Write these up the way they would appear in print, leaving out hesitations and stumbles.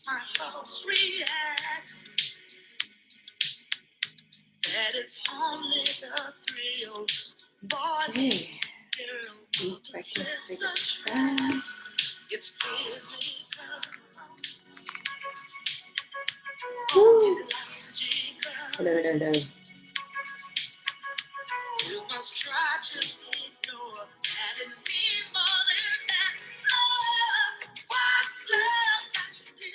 My thoughts react that it's only the thrill. Boy, girl, such fast. It's physical. Hello, hello, hello. You must try to ignore that it means more than that. Oh, what's love got to do?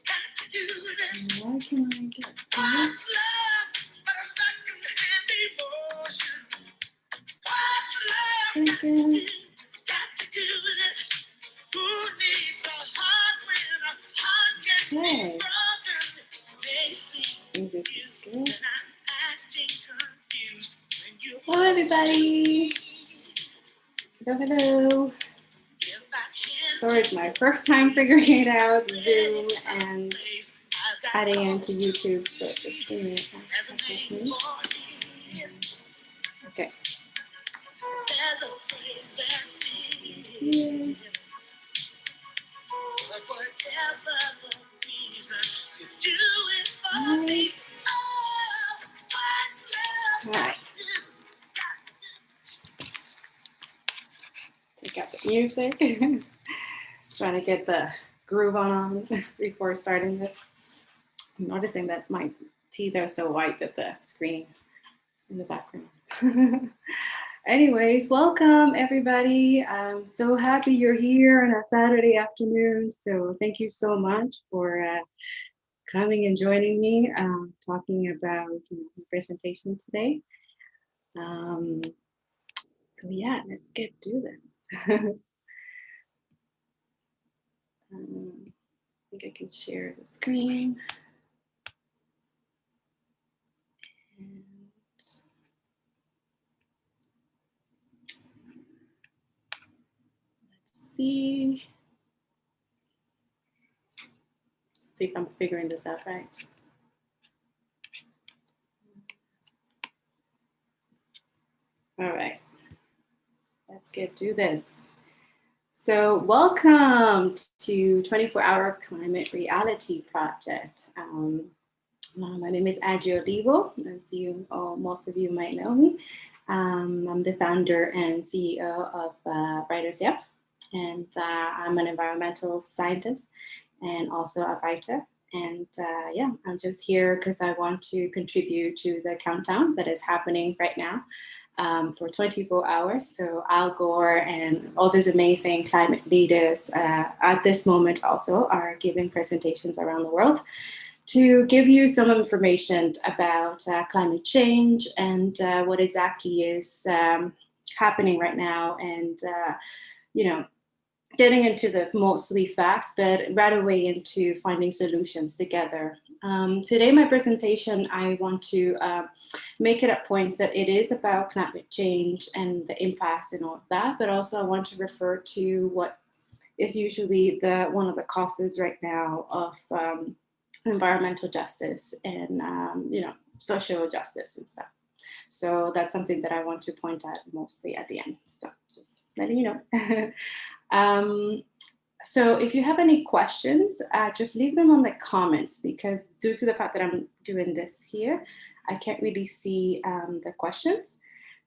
Got to do with it. Why can I get What's love but a second-hand emotion? What's love got to do? Got to do with it. Who needs a heart when a heart can be broken? They see you and I'm acting confused. Hello, everybody. Hello, hello. Sorry, it's my first time figuring it out, Zoom and adding into YouTube, so just give me a second. Okay. Yeah. All right. Take out the music. Trying to get the groove on before starting this. I'm noticing that my teeth are so white that the screen in the background. Anyways, welcome everybody. I'm so happy you're here on a Saturday afternoon. So thank you so much for coming and joining me, talking about the presentation today. So yeah, let's get to this. I think I can share the screen. And let's see if I'm figuring this out right. All right, let's get to this. So welcome to 24-Hour Climate Reality Project. My name is Adjo Olivo, as most of you might know me. I'm the founder and CEO of Writers Yep, and I'm an environmental scientist and also a writer. And yeah, I'm just here because I want to contribute to the countdown that is happening right now for 24 hours. So Al Gore and all these amazing climate leaders at this moment also are giving presentations around the world to give you some information about climate change and what exactly is happening right now, and getting into the mostly facts, but right away into finding solutions together. Today, my presentation, I want to make it a point that it is about climate change and the impacts and all of that, but also I want to refer to what is usually one of the causes right now of environmental justice and social justice and stuff. So that's something that I want to point out mostly at the end. So just letting you know. So if you have any questions, just leave them on the comments, because due to the fact that I'm doing this here, I can't really see the questions.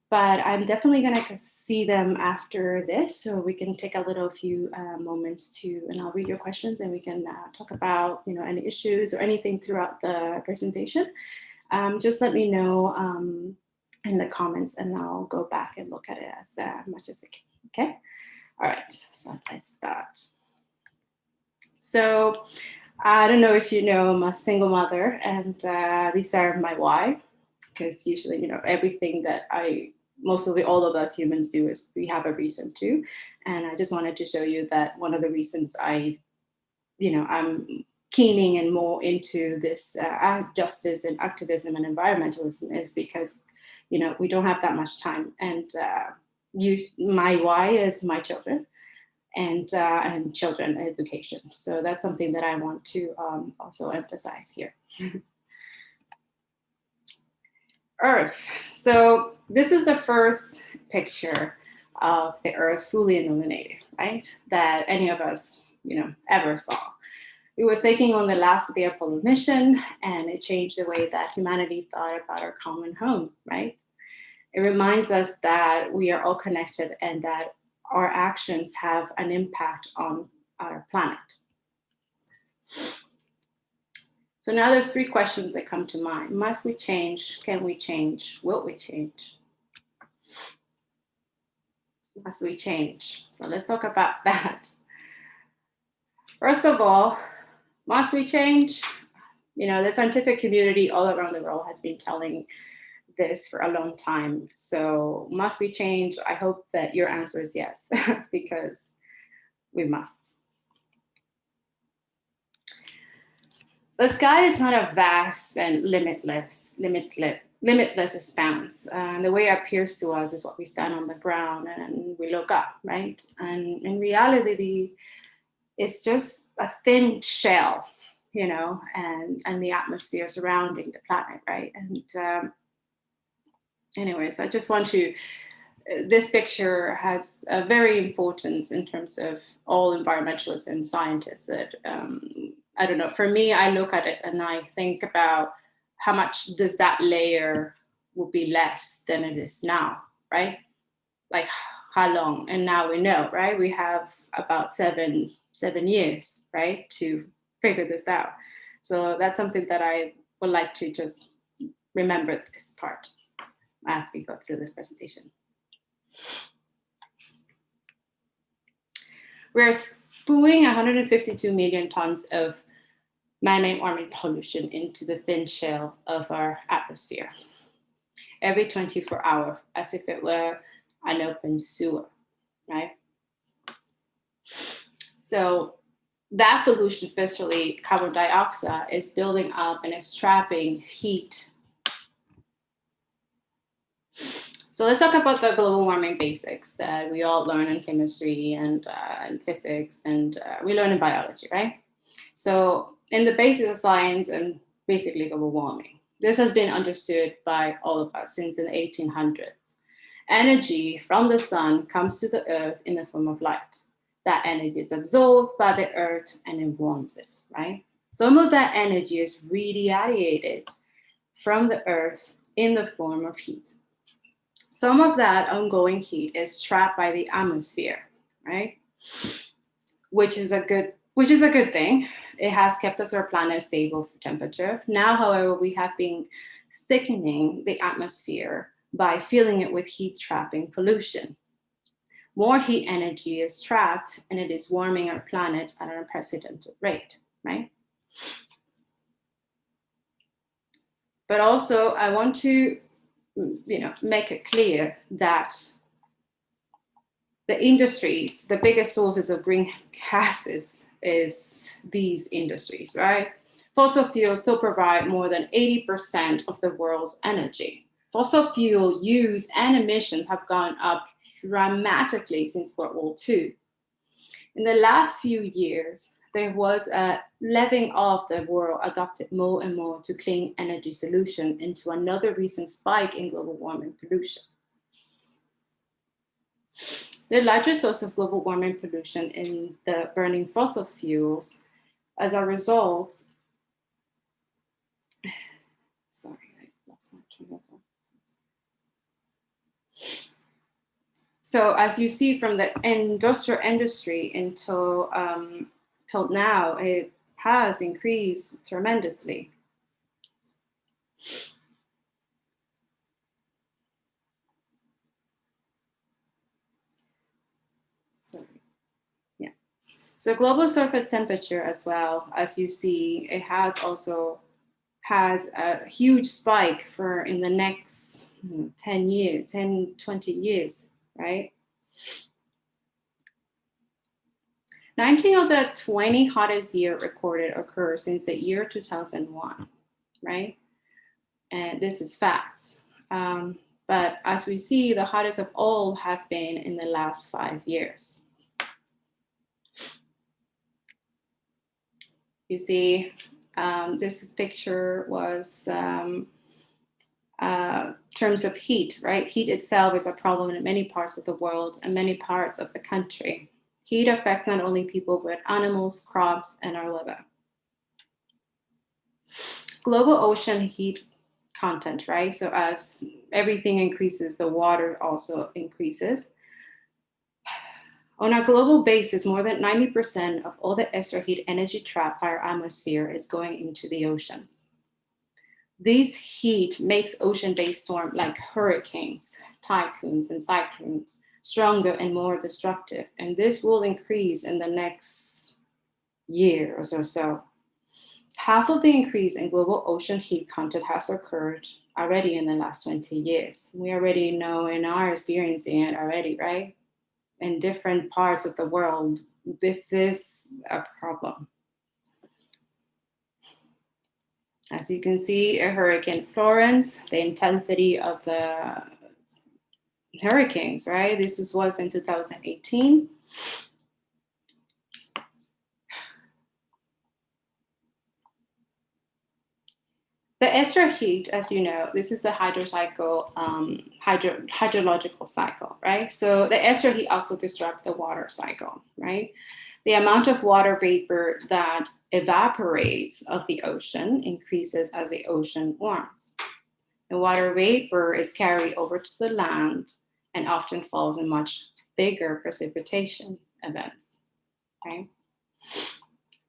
But I'm definitely going to see them after this, so we can take a few moments and I'll read your questions and we can talk about any issues or anything throughout the presentation. Just let me know in the comments and I'll go back and look at it as much as we can. Okay. All right. So let's start. So I don't know if you know, I'm a single mother, and these are my why, because usually everything that mostly all of us humans do is we have a reason to. And I just wanted to show you that one of the reasons I'm keening and more into this justice and activism and environmentalism is because, we don't have that much time. And my why is my children and children education. So that's something that I want to also emphasize here. Earth. So this is the first picture of the Earth fully illuminated, right? That any of us, ever saw. It was taking on the last of the Apollo mission, and it changed the way that humanity thought about our common home, right? It reminds us that we are all connected and that our actions have an impact on our planet. So now there's three questions that come to mind. Must we change? Can we change? Will we change? Must we change? So let's talk about that. First of all, must we change? You know, the scientific community all around the world has been telling this for a long time. So must we change? I hope that your answer is yes, because we must. The sky is not a vast and limitless expanse. The way it appears to us is what we stand on the ground and we look up, right? And in reality, it's just a thin shell, you know, and the atmosphere surrounding the planet, right? And anyways, I just want to, this picture has a very importance in terms of all environmentalists and scientists that, I don't know, for me, I look at it and I think about how much does that layer will be less than it is now, right? Like how long? And now we know, right? We have about seven years, right, to figure this out. So that's something that I would like to just remember this part as we go through this presentation. We're spewing 152 million tons of man-made warming pollution into the thin shell of our atmosphere every 24 hours, as if it were an open sewer, right? So that pollution, especially carbon dioxide, is building up and is trapping heat. So let's talk about the global warming basics that we all learn in chemistry and physics, and we learn in biology, right? So in the basics of science and basically global warming, this has been understood by all of us since in the 1800s. Energy from the sun comes to the earth in the form of light. That energy is absorbed by the earth and it warms it, right? Some of that energy is radiated from the earth in the form of heat. Some of that ongoing heat is trapped by the atmosphere, right? Which is a good thing. It has kept our planet stable for temperature. Now, however, we have been thickening the atmosphere by filling it with heat trapping pollution. More heat energy is trapped and it is warming our planet at an unprecedented rate, right? But also I want to, make it clear that the industries, the biggest sources of green gases is these industries, right? Fossil fuels still provide more than 80% of the world's energy. Fossil fuel use and emissions have gone up dramatically since World War II. In the last few years, there was a leveling off. The world adopted more and more to clean energy solution into another recent spike in global warming pollution. The largest source of global warming pollution in the burning fossil fuels as a result, sorry, I lost my train of thought. So as you see from the industrial industry until till now, it has increased tremendously. Sorry. Yeah. So global surface temperature as well, as you see, it has a huge spike for in the next 10, 20 years, right? 19 of the 20 hottest year recorded occur since the year 2001, right? And this is facts. But as we see, the hottest of all have been in the last 5 years. You see, this picture was terms of heat, right? Heat itself is a problem in many parts of the world and many parts of the country. Heat affects not only people, but animals, crops, and our weather. global ocean heat content, right? So as everything increases, the water also increases. On a global basis, more than 90% of all the extra heat energy trapped by our atmosphere is going into the oceans. This heat makes ocean-based storms like hurricanes, typhoons, and cyclones stronger and more destructive. And this will increase in the next year or so. Half of the increase in global ocean heat content has occurred already in the last 20 years. We already know and are experiencing it already, right? In different parts of the world, this is a problem. As you can see, a Hurricane Florence, the intensity of the hurricanes, right? This was in 2018. The extra heat, as you know, this is the hydrological cycle, right? So the extra heat also disrupts the water cycle, right? The amount of water vapor that evaporates of the ocean increases as the ocean warms. The water vapor is carried over to the land and often falls in much bigger precipitation events, okay?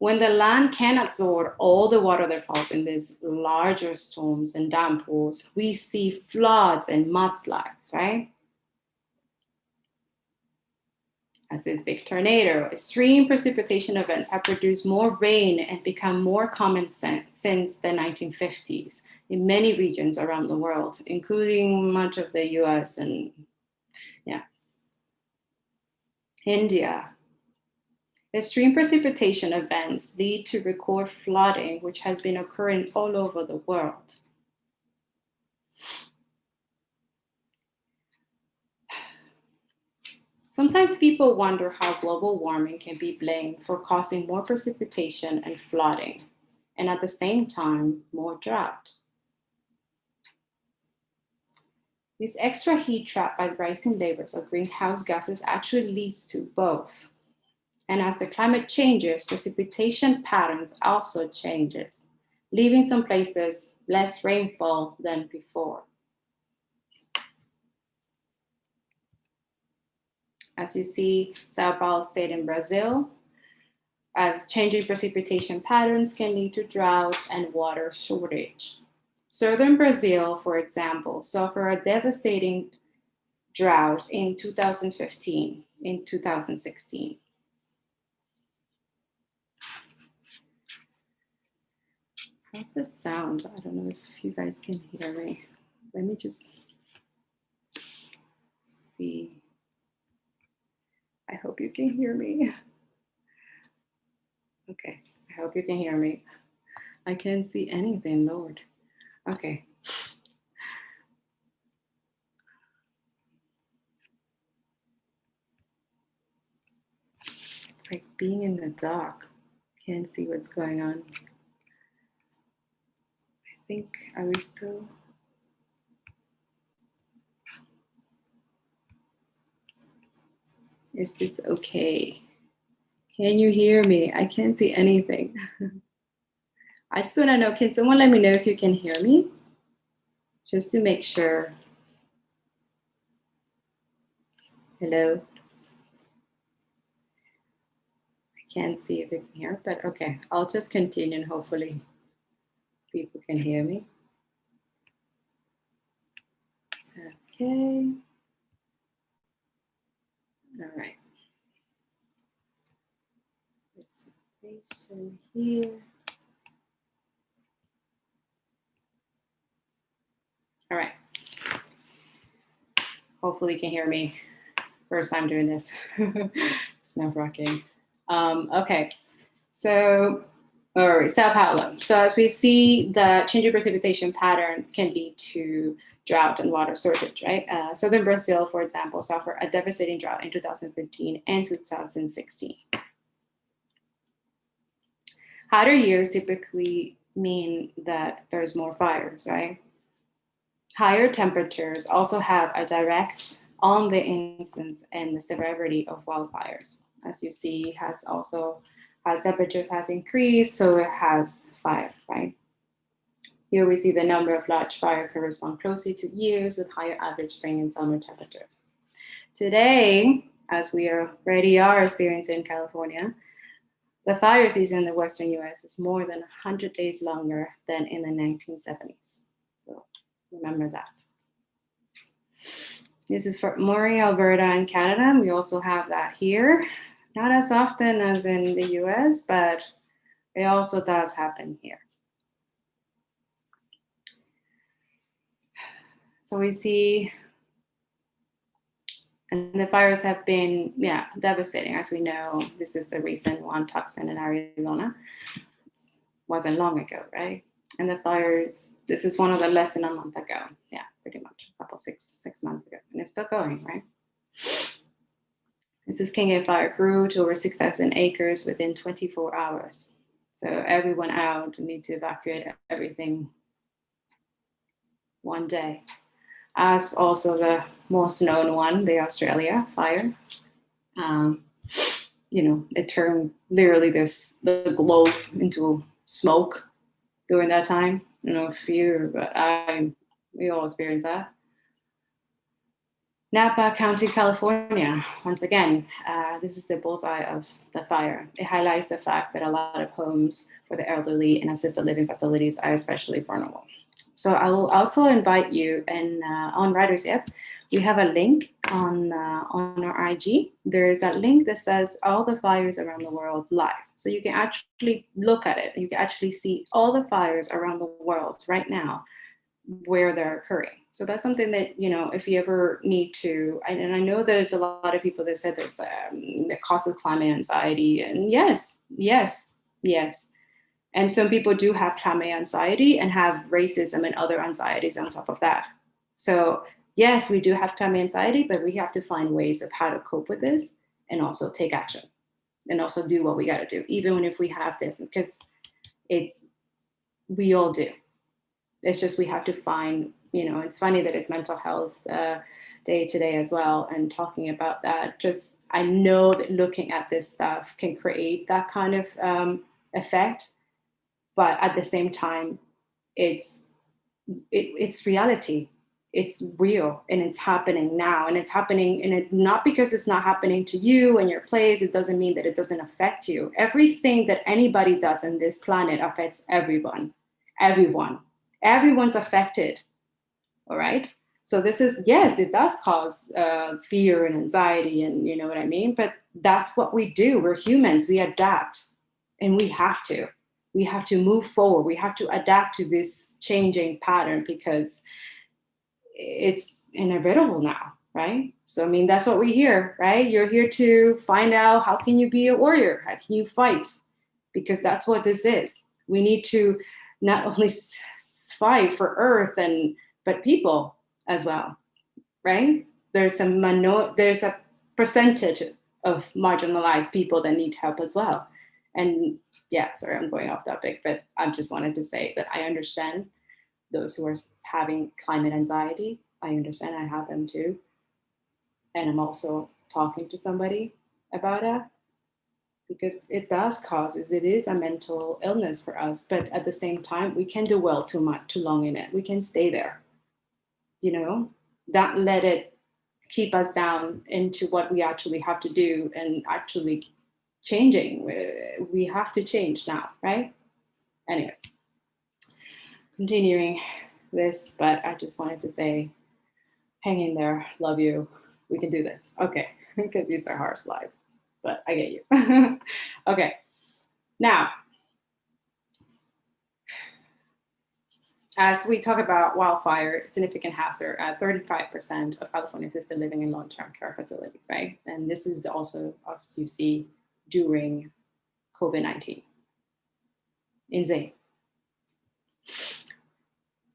When the land can absorb all the water that falls in these larger storms and downpours, we see floods and mudslides, right? As this big tornado, extreme precipitation events have produced more rain and become more common since the 1950s in many regions around the world, including much of the US and India. Extreme precipitation events lead to record flooding, which has been occurring all over the world. Sometimes people wonder how global warming can be blamed for causing more precipitation and flooding, and at the same time, more drought. This extra heat trapped by rising levels of greenhouse gases actually leads to both. And as the climate changes, precipitation patterns also changes, leaving some places less rainfall than before. As you see, Sao Paulo State in Brazil, as changing precipitation patterns can lead to drought and water shortage. Southern Brazil, for example, suffered a devastating drought in 2015, in 2016. How's this sound? I don't know if you guys can hear me. Let me just see. I hope you can hear me. Okay, I hope you can hear me. I can't see anything, Lord. Okay. It's like being in the dark. Can't see what's going on. I think, are we still? Is this okay? Can you hear me? I can't see anything. I just want to know, can someone let me know if you can hear me? Just to make sure. Hello? I can't see if you can hear, but okay. I'll just continue and hopefully people can hear me. Okay. All right. Presentation here. All right. Hopefully you can hear me. First time doing this. It's nerve-wracking. Okay. So, all right, Sao Paulo. So as we see, the changing precipitation patterns can lead to drought and water shortage, right? Southern Brazil, for example, suffered a devastating drought in 2015 and 2016. Hotter years typically mean that there's more fires, right? Higher temperatures also have a direct on the incidence and the severity of wildfires. As you see, as temperatures has increased, so it has fire, right? Here we see the number of large fires correspond closely to years with higher average spring and summer temperatures. Today, as we already are experiencing in California, the fire season in the Western US is more than 100 days longer than in the 1970s. So remember that. This is for Murray, Alberta, and Canada. We also have that here. Not as often as in the US, but it also does happen here. So we see, and the fires have been, devastating. As we know, this is the recent one, Tucson in Arizona. It wasn't long ago, right? And the fires, this is one of the less than a month ago. Yeah, pretty much a couple, six months ago. And it's still going, right? This is King Fire grew to over 6,000 acres within 24 hours. So everyone out need to evacuate everything one day. As also the most known one, the Australia fire. It turned literally the globe into smoke during that time. I don't know if we all experienced that. Napa County, California. Once again, this is the bullseye of the fire. It highlights the fact that a lot of homes for the elderly and assisted living facilities are especially vulnerable. So I will also invite you, and on Writer's App, we have a link on our IG. There is a link that says all the fires around the world live. So you can actually look at it. You can actually see all the fires around the world right now where they're occurring. So that's something that, if you ever need to, and I know there's a lot of people that said that the cause of climate anxiety, and yes. And some people do have climate anxiety and have racism and other anxieties on top of that. So yes, we do have climate anxiety, but we have to find ways of how to cope with this and also take action and also do what we got to do, even if we have this, because we all do. It's just we have to find, it's funny that it's mental health day today as well, and talking about that. Just, I know that looking at this stuff can create that kind of effect, but at the same time, it's reality. It's real, and it's happening now, and it's happening, and it not because it's not happening to you and your place, it doesn't mean that it doesn't affect you. Everything that anybody does on this planet affects everyone. Everyone's affected. All right. So this is, yes, it does cause fear and anxiety, and you know what I mean? But that's what we do. We're humans. We adapt, and we have to move forward. We have to adapt to this changing pattern because it's inevitable now, right? So, I mean, that's what we hear, right? You're here to find out how can you be a warrior? How can you fight? Because that's what this is. We need to not only fight for Earth but people as well, right? There's a percentage of marginalized people that need help as well. And yeah, sorry, I'm going off topic, but I just wanted to say that I understand those who are having climate anxiety. I understand, I have them too. And I'm also talking to somebody about it because it is a mental illness for us. But at the same time, we can dwell too long in it. We can stay there, not let it keep us down into what we actually have to do and actually changing. We have to change now, right? Anyways, continuing this, but I just wanted to say, hang in there, love you, we can do this. Okay, because these are hard slides, but I get you. Okay, now, as we talk about wildfire, significant hazard, 35% of Californians are still living in long-term care facilities, right? And this is also, as you see, during COVID-19. Insane.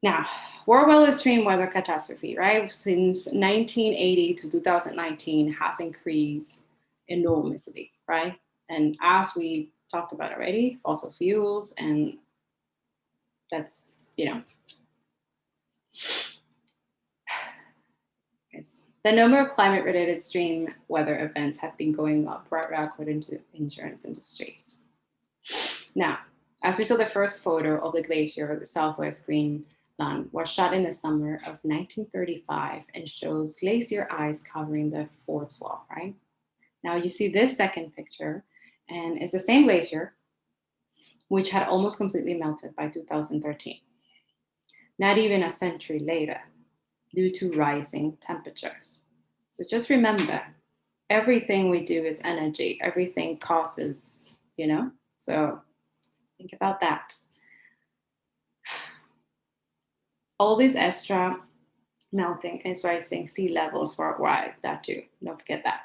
Now, worldwide extreme weather catastrophe, right? Since 1980 to 2019 has increased enormously, right? And as we talked about already, fossil fuels, and that's, the number of climate-related extreme weather events have been going up, right, according to insurance industries. Now, As we saw, the first photo of the glacier of the Southwest Greenland was shot in the summer of 1935 and shows glacier ice covering the forts wall, right? Now you see this second picture, and it's the same glacier, which had almost completely melted by 2013. Not even a century later, due to rising temperatures. So just remember, everything we do is energy. Everything causes, so think about that. All this extra melting is rising sea levels worldwide, that too, don't forget that.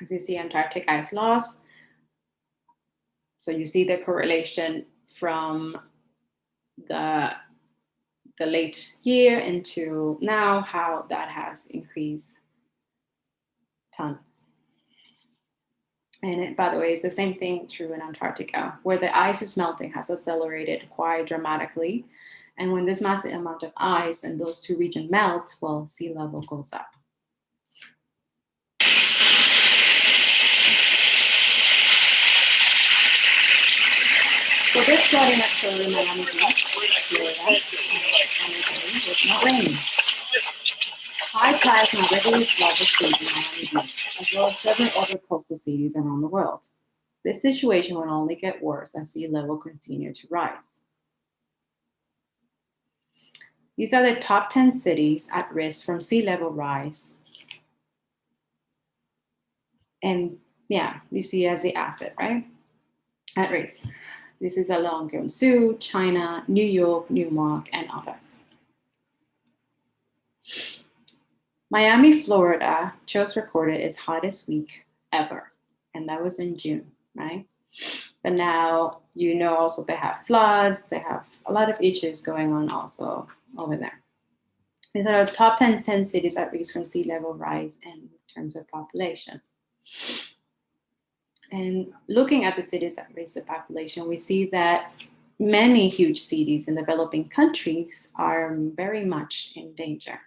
As you see, Antarctic ice loss. So you see the correlation from the late year into now, how that has increased tons. And by the way, it's the same thing true in Antarctica, where the ice is melting has accelerated quite dramatically. And when this massive amount of ice in those two regions melt, well, sea level goes up. So this flooding occurred in Miami Beach, Florida, with no rain. High tides now regularly flood the streets in Miami Beach, as well as several other coastal cities around the world. This situation will only get worse as sea level continues to rise. These are the top 10 cities at risk from sea level rise. And yeah, you see as the asset, right? At risk. This is along Guangzhou, China, New York, Newark, and others. Miami, Florida just recorded its hottest week ever, and that was in June, right? But now, also they have floods, they have a lot of issues going on also over there. These are the top 10 cities at risk from sea level rise in terms of population. And looking at the cities at risk of population, we see that many huge cities in developing countries are very much in danger.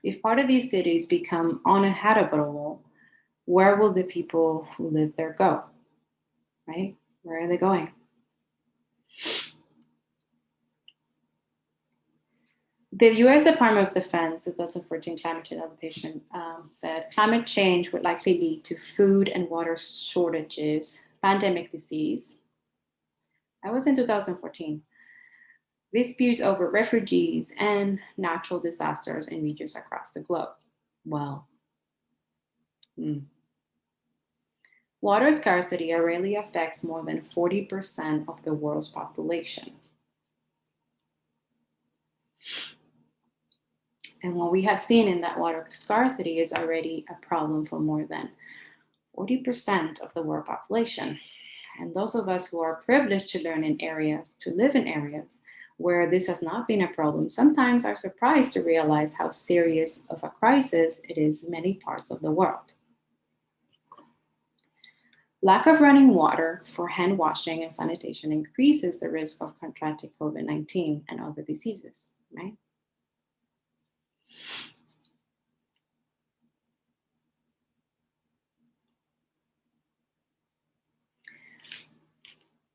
If part of these cities become uninhabitable, where will the people who live there go? Right? Where are they going? The US Department of Defense, the 2014 climate change adaptation, said climate change would likely lead to food and water shortages, pandemic disease. That was in 2014. Disputes over refugees and natural disasters in regions across the globe. Well, water scarcity already affects more than 40% of the world's population. And what we have seen in that water scarcity is already a problem for more than 40% of the world population. And those of us who are privileged to live in areas where this has not been a problem, sometimes are surprised to realize how serious of a crisis it is in many parts of the world. Lack of running water for hand washing and sanitation increases the risk of contracting COVID-19 and other diseases, right?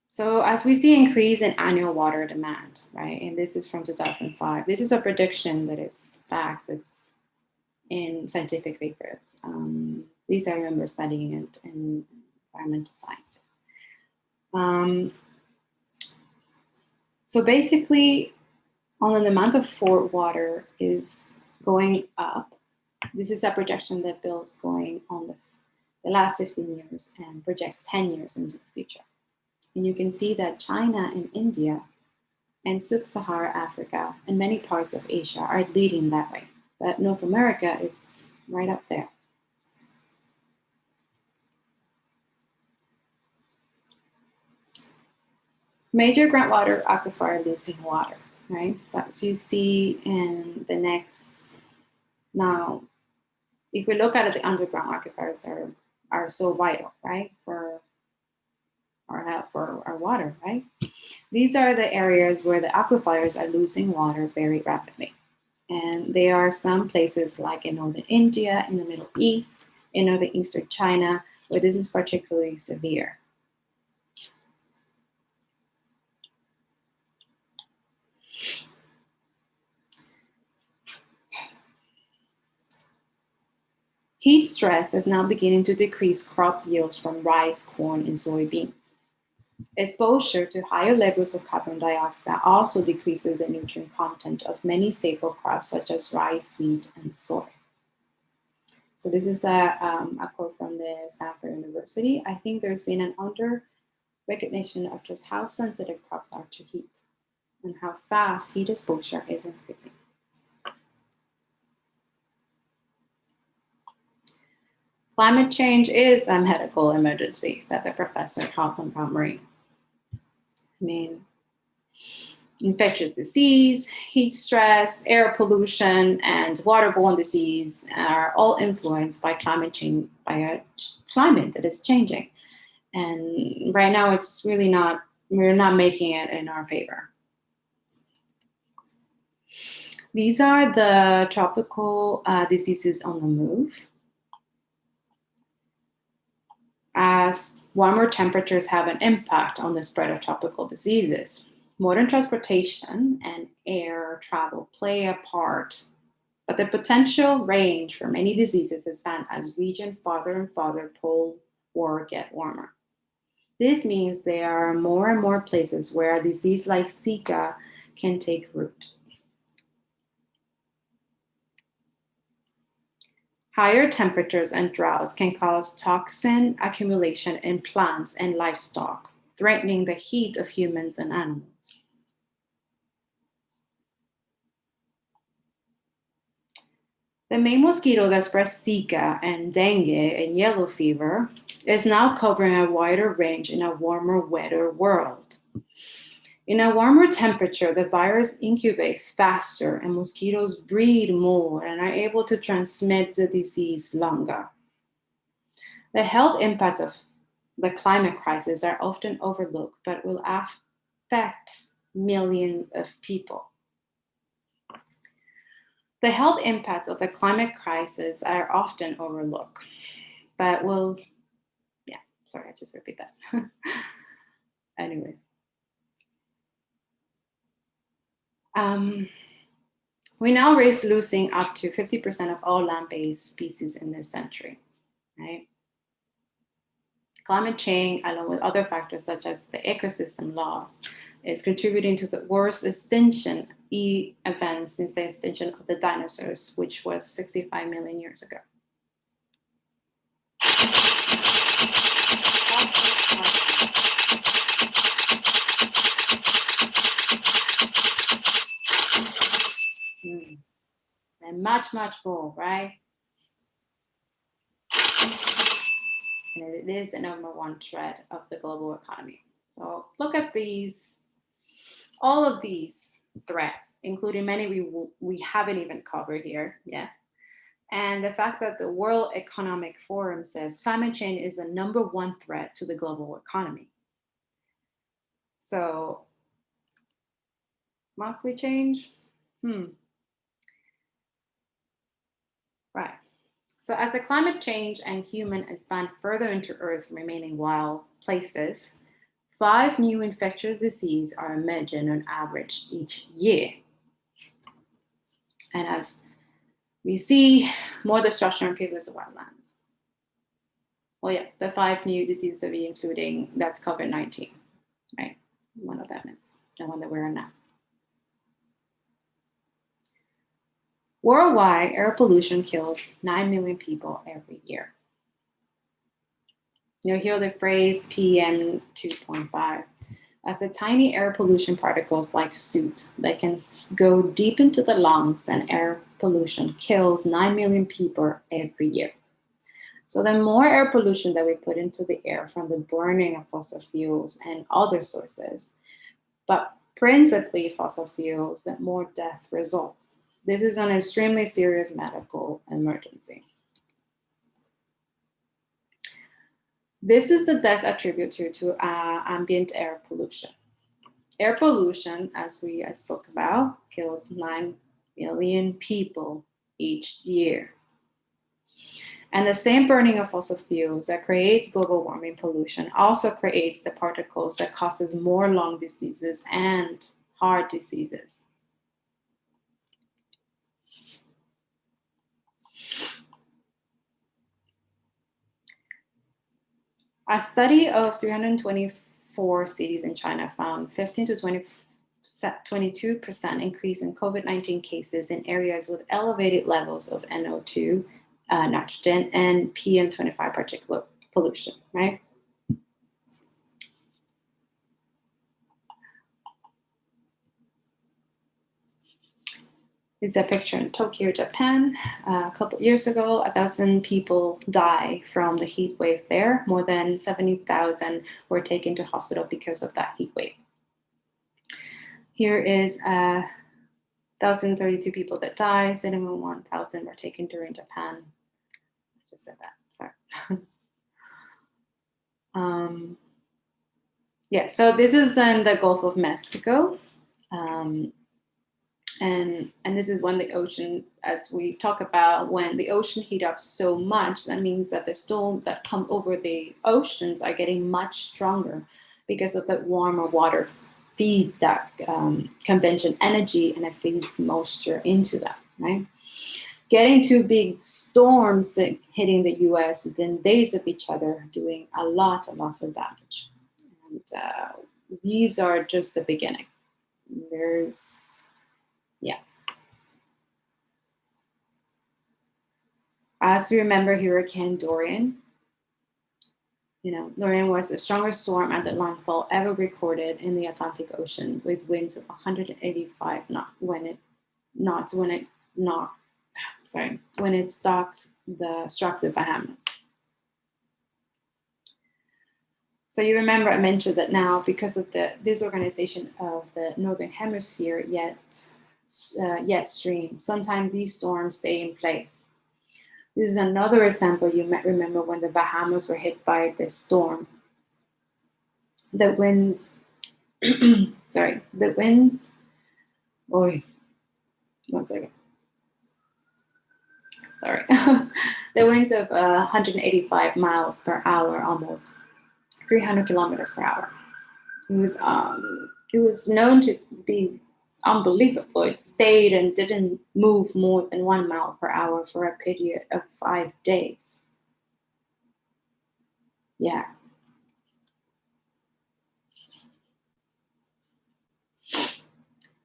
So as we see increase in annual water demand, right, and this is from 2005, this is a prediction that is facts, it's in scientific papers. These I remember studying it in environmental science. So basically, on the amount of water is going up. This is a projection that Bill's going on the last 15 years and projects 10 years into the future. And you can see that China and India and sub-Saharan Africa and many parts of Asia are leading that way. But North America, it's right up there. Major groundwater aquifer lives in water, right? So you see in the next, now, if we look at it, the underground aquifers are so vital, right? For our water, right? These are the areas where the aquifers are losing water very rapidly. And there are some places like in northern India, in the Middle East, in northern eastern China, where this is particularly severe. Heat stress is now beginning to decrease crop yields from rice, corn, and soybeans. Exposure to higher levels of carbon dioxide also decreases the nutrient content of many staple crops such as rice, wheat, and soy. So this is a quote from the Stanford University. I think there's been an under recognition of just how sensitive crops are to heat and how fast heat exposure is increasing. Climate change is a medical emergency, said the professor Halton Montgomery. I mean, infectious disease, heat stress, air pollution, and waterborne disease are all influenced by climate change, by a climate that is changing. And right now it's really not, we're not making it in our favor. These are the tropical diseases on the move. As warmer temperatures have an impact on the spread of tropical diseases, modern transportation and air travel play a part, but the potential range for many diseases expands as regions farther and farther pole or get warmer. This means there are more and more places where a disease like Zika can take root. Higher temperatures and droughts can cause toxin accumulation in plants and livestock, threatening the heat of humans and animals. The main mosquito that spreads Zika and dengue and yellow fever is now covering a wider range in a warmer, wetter world. In a warmer temperature, the virus incubates faster and mosquitoes breed more and are able to transmit the disease longer. The health impacts of the climate crisis are often overlooked, but will affect millions of people. The health impacts of the climate crisis are often overlooked, but will, sorry, I just repeat that. Anyways. We now risk losing up to 50% of all land-based species in this century, right? Climate change, along with other factors such as the ecosystem loss, is contributing to the worst extinction event since the extinction of the dinosaurs, which was 65 million years ago. And much, much more, right? And it is the #1 threat of the global economy. So look at these, all of these threats, including many we haven't even covered here yet. And the fact that the World Economic Forum says climate change is the #1 threat to the global economy. So must we change? Right. So as the climate change and human expand further into Earth's remaining wild places, 5 new infectious diseases are emerging on average each year. And as we see more destruction of people's wetlands. Well, yeah, the 5 new diseases are including, that's COVID-19, right? One of them is the one that we're in now. Worldwide, air pollution kills 9 million people every year. You'll hear the phrase PM 2.5 as the tiny air pollution particles like soot that can go deep into the lungs, and air pollution kills 9 million people every year. So the more air pollution that we put into the air from the burning of fossil fuels and other sources, but principally fossil fuels, the more death results. This is an extremely serious medical emergency. This is the death attributed to ambient air pollution. Air pollution, as we spoke about, kills 9 million people each year. And the same burning of fossil fuels that creates global warming pollution also creates the particles that causes more lung diseases and heart diseases. A study of 324 cities in China found 15 to 22% increase in COVID-19 cases in areas with elevated levels of NO2, nitrogen, and PM25 particulate pollution, right? This is a picture in Tokyo, Japan. A couple years ago, 1,000 people died from the heat wave there. More than 70,000 were taken to hospital because of that heat wave. Here is 1,032 people that died. 71,000 were taken during Japan. I just said that, sorry. Yeah, so this is in the Gulf of Mexico. And this is when the ocean, as we talk about, when the ocean heat up so much, that means that the storms that come over the oceans are getting much stronger because of the warmer water feeds that convention energy, and it feeds moisture into that, right? Getting two big storms hitting the US within days of each other, doing a lot of damage. And these are just the beginning. Yeah. As we remember Hurricane Dorian, Dorian was the strongest storm at the landfall ever recorded in the Atlantic Ocean, with winds of 185 knots when it struck the Bahamas. So you remember I mentioned that now, because of the disorganization of the Northern Hemisphere jet stream, sometimes these storms stay in place. This is another example. You might remember when the Bahamas were hit by this storm. The winds, one second. Sorry. The winds of 185 miles per hour, almost 300 kilometers per hour. It was known to be unbelievable. It stayed and didn't move more than 1 mile per hour for a period of 5 days. Yeah.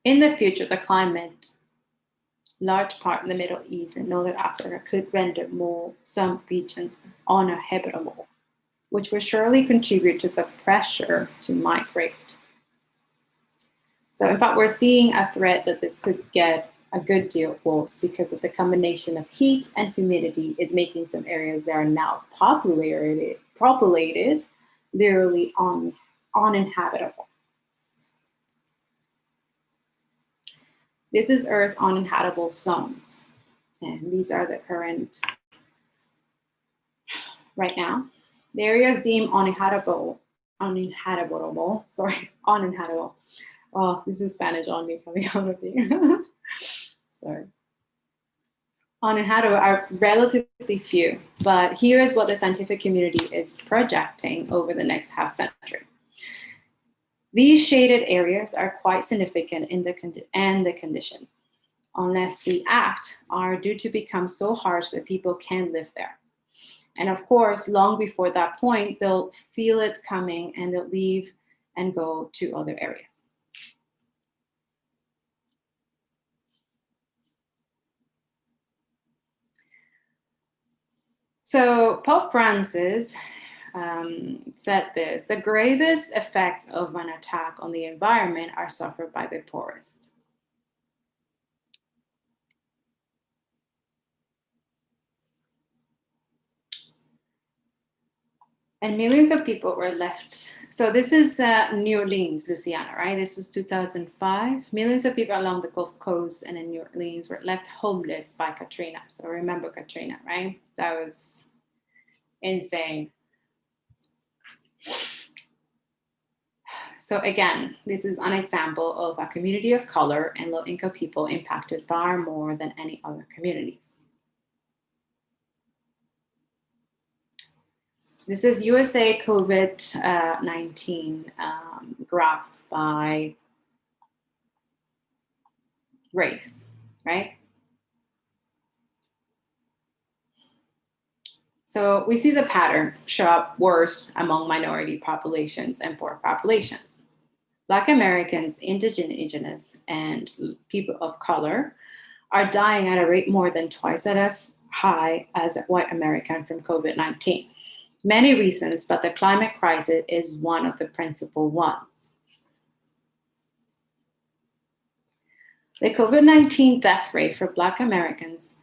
In the future, the climate, large part in the Middle East and Northern Africa, could render some regions uninhabitable, which will surely contribute to the pressure to migrate. So in fact, we're seeing a threat that this could get a good deal worse because of the combination of heat and humidity is making some areas that are now populated literally uninhabitable. This is Earth uninhabitable zones. And these are the current right now. The areas deemed uninhabitable. Oh, this is Spanish on me coming out of me. Sorry. Uninhabitable are relatively few, but here is what the scientific community is projecting over the next half century. These shaded areas are quite significant in the condition. Unless we act, are due to become so harsh that people can't live there. And of course, long before that point, they'll feel it coming and they'll leave and go to other areas. So Pope Francis said this: the gravest effects of an attack on the environment are suffered by the poorest. And millions of people were left. So this is New Orleans, Louisiana, right? This was 2005. Millions of people along the Gulf Coast and in New Orleans were left homeless by Katrina. So remember Katrina, right? That was insane. So again, this is an example of a community of color and low-income people impacted far more than any other communities. This is USA COVID-19 graph by race, right? So we see the pattern show up worse among minority populations and poor populations. Black Americans, indigenous, and people of color are dying at a rate more than twice as high as white American from COVID-19. Many reasons, but the climate crisis is one of the principal ones. The COVID-19 death rate for Black Americans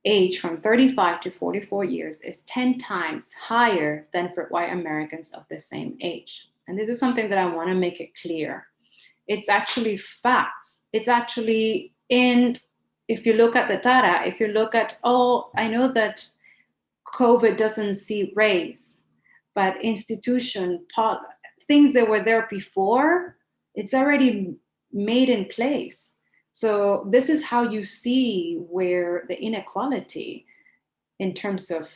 aged from 35 to 44 years is 10 times higher than for white Americans of the same age. And this is something that I want to make it clear. It's actually facts. It's actually if you look at the data, if you look at, I know that COVID doesn't see race, but things that were there before, it's already made in place. So this is how you see where the inequality in terms of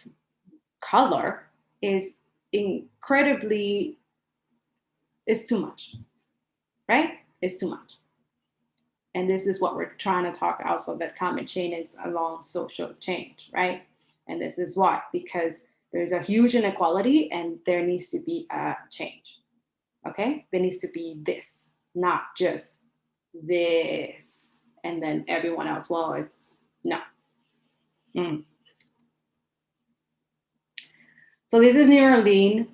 color is too much, right? It's too much. And this is what we're trying to talk also, that climate change is along social change, right? And this is why, because there's a huge inequality and there needs to be a change, okay? There needs to be this, not just this. And then everyone else, well, it's no. So this is New Orleans,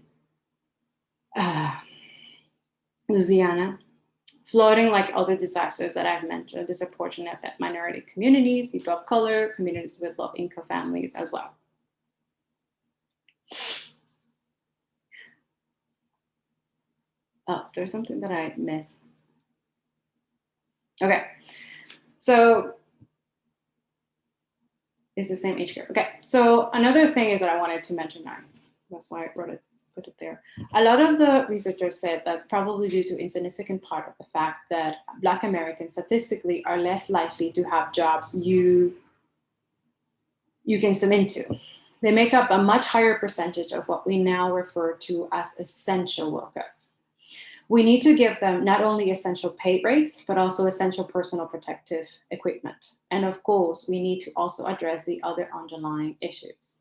Louisiana, flooding like other disasters that I've mentioned, disproportionately affect minority communities, people of color, communities with low income families as well. Oh, there's something that I missed. Okay, so it's the same age group. Okay, so another thing is that I wanted to mention now. That's why I put it there. A lot of the researchers said that's probably due to insignificant part of the fact that Black Americans statistically are less likely to have jobs you can submit to. They make up a much higher percentage of what we now refer to as essential workers. We need to give them not only essential pay rates, but also essential personal protective equipment. And of course, we need to also address the other underlying issues.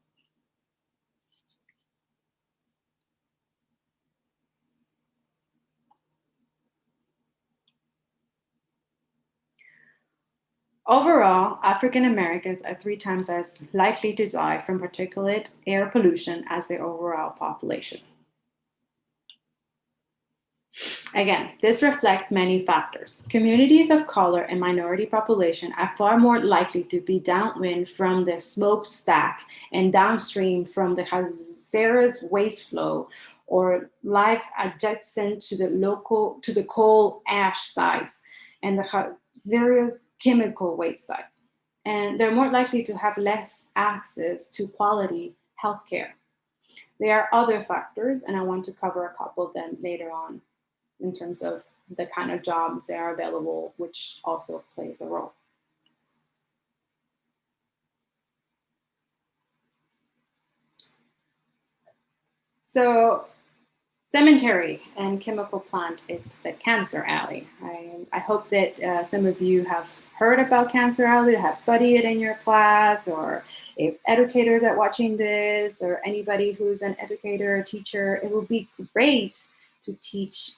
Overall, African Americans are 3 times as likely to die from particulate air pollution as the overall population. Again, this reflects many factors. Communities of color and minority population are far more likely to be downwind from the smokestack and downstream from the hazardous waste flow or live adjacent to the coal ash sites and the hazardous chemical waste sites. And they're more likely to have less access to quality healthcare. There are other factors, and I want to cover a couple of them later on in terms of the kind of jobs that are available, which also plays a role. So cemetery and chemical plant is the cancer alley. I hope that some of you have heard about cancer alley, have studied it in your class, or if educators are watching this, or anybody who's an educator or teacher, it would be great to teach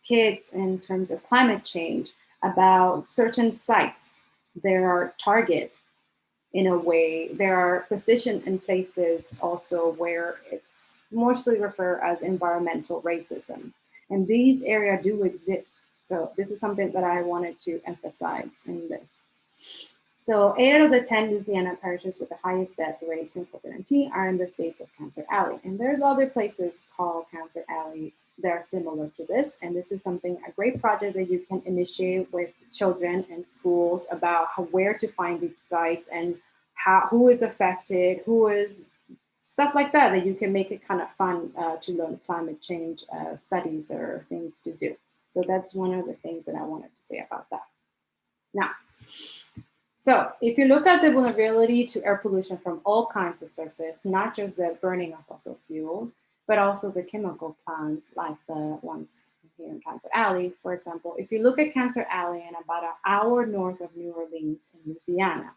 kids in terms of climate change about certain sites. There are target in a way. There are positioned in places also where it's mostly referred as environmental racism. And these areas do exist. So this is something that I wanted to emphasize in this. So 8 out of the 10 Louisiana parishes with the highest death rates from COVID-19 are in the states of Cancer Alley. And there's other places called Cancer Alley that are similar to this. And this is something, a great project that you can initiate with children and schools about where to find these sites and who is affected, who is, stuff like that, that you can make it kind of fun to learn climate change studies or things to do. So that's one of the things that I wanted to say about that. Now, so if you look at the vulnerability to air pollution from all kinds of sources, not just the burning of fossil fuels, but also the chemical plants like the ones here in Cancer Alley, for example. If you look at Cancer Alley and about an hour north of New Orleans in Louisiana,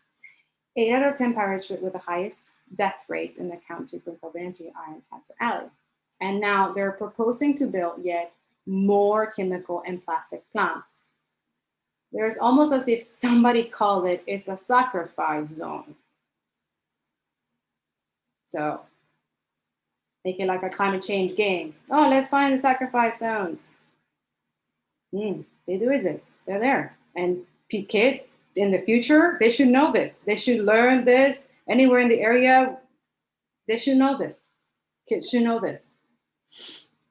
8 out of 10 parishes with the highest death rates in the county from COVID-19 are in Cancer Alley. And now they're proposing to build yet more chemical and plastic plants. There's almost as if somebody called it is a sacrifice zone. So make it like a climate change game. Oh, let's find the sacrifice zones. They do exist. They're there. And kids in the future, they should know this. They should learn this. Anywhere in the area, they should know this. Kids should know this.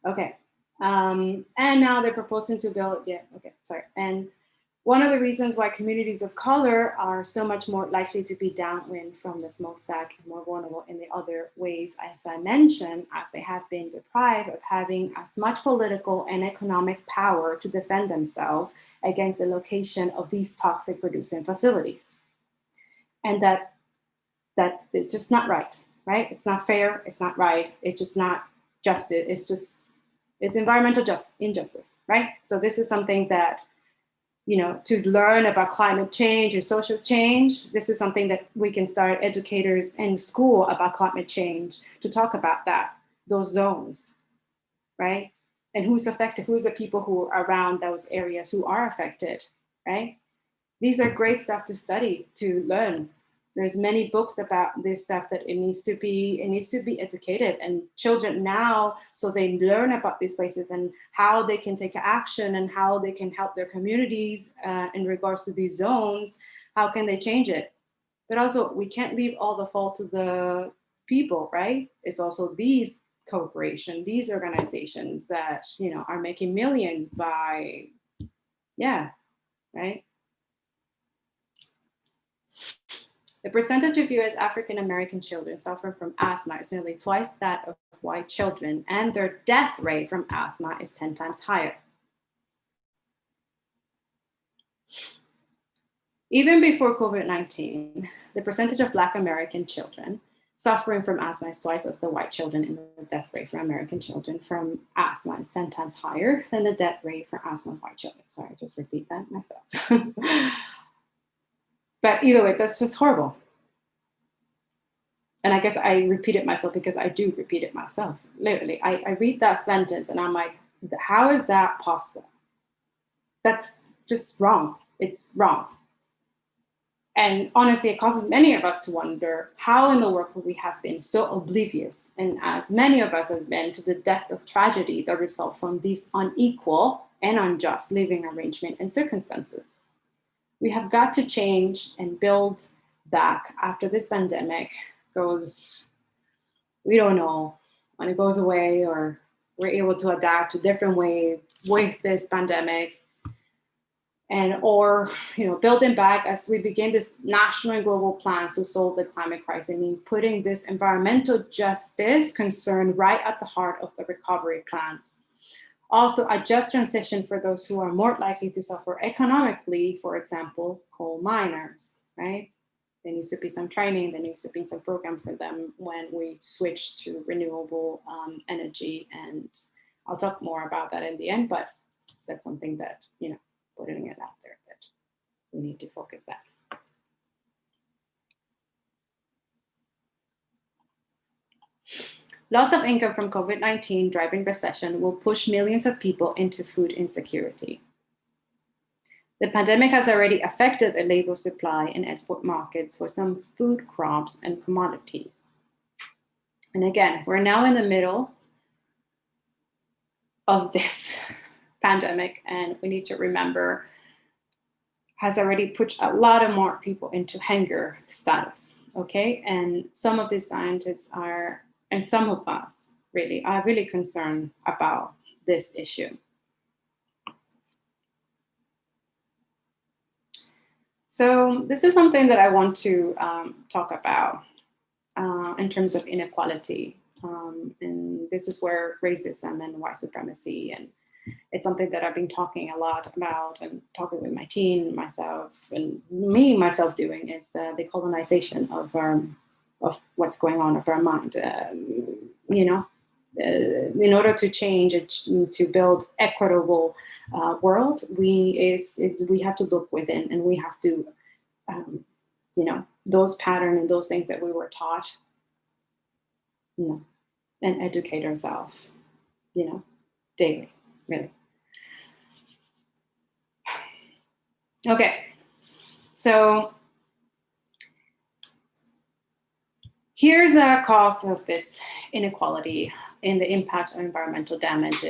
Okay. And now they're proposing to build, And one of the reasons why communities of color are so much more likely to be downwind from the smokestack and more vulnerable in the other ways, as I mentioned, as they have been deprived of having as much political and economic power to defend themselves against the location of these toxic producing facilities. And that it's just not right? It's not fair, it's not right, it's just not justice, it's environmental injustice, right? So this is something that, to learn about climate change and social change, this is something that we can start educators in school about climate change to talk about those zones, right? And who's affected, who's the people who are around those areas who are affected, right? These are great stuff to study, to learn. There's many books about this stuff that it needs to be educated, and children now, so they learn about these places and how they can take action and how they can help their communities in regards to these zones. How can they change it? But also, we can't leave all the fault to the people, right? It's also these corporations, these organizations that are making millions by, right? The percentage of US African American children suffering from asthma is nearly twice that of white children, and their death rate from asthma is 10 times higher. Even before COVID-19, the percentage of Black American children suffering from asthma is twice as the white children, and the death rate for American children from asthma is 10 times higher than the death rate for asthma of white children. Sorry, I just repeat that myself. But either way, that's just horrible. And I guess I repeat it myself because I do repeat it myself. Literally, I read that sentence and I'm like, how is that possible? That's just wrong. It's wrong. And honestly, it causes many of us to wonder how in the world could we have been so oblivious, and as many of us have been, to the depth of tragedy that result from these unequal and unjust living arrangement and circumstances. We have got to change and build back after this pandemic goes, we don't know when it goes away, or we're able to adapt to different ways with this pandemic, and or building back as we begin this national and global plans to solve the climate crisis. Means putting this environmental justice concern right at the heart of the recovery plans. Also, a just transition for those who are more likely to suffer economically, for example, coal miners, right? There needs to be some training, there needs to be some programs for them when we switch to renewable energy. And I'll talk more about that in the end, but that's something that, putting it out there, that we need to focus that. Loss of income from COVID-19 driving recession will push millions of people into food insecurity. The pandemic has already affected the labor supply and export markets for some food crops and commodities. And again, we're now in the middle of this pandemic, and we need to remember has already pushed a lot of more people into hunger status, okay? And some of these scientists are, and some of us really, are really concerned about this issue. So this is something that I want to talk about in terms of inequality. And this is where racism and white supremacy, and it's something that I've been talking a lot about and talking with my team, myself, and myself doing is the colonization of what's going on of our mind. In order to change it, to build equitable world, we have to look within, and we have to those patterns and those things that we were taught, and educate ourselves, daily, really. Okay, so here's a cause of this inequality in the impact of environmental damage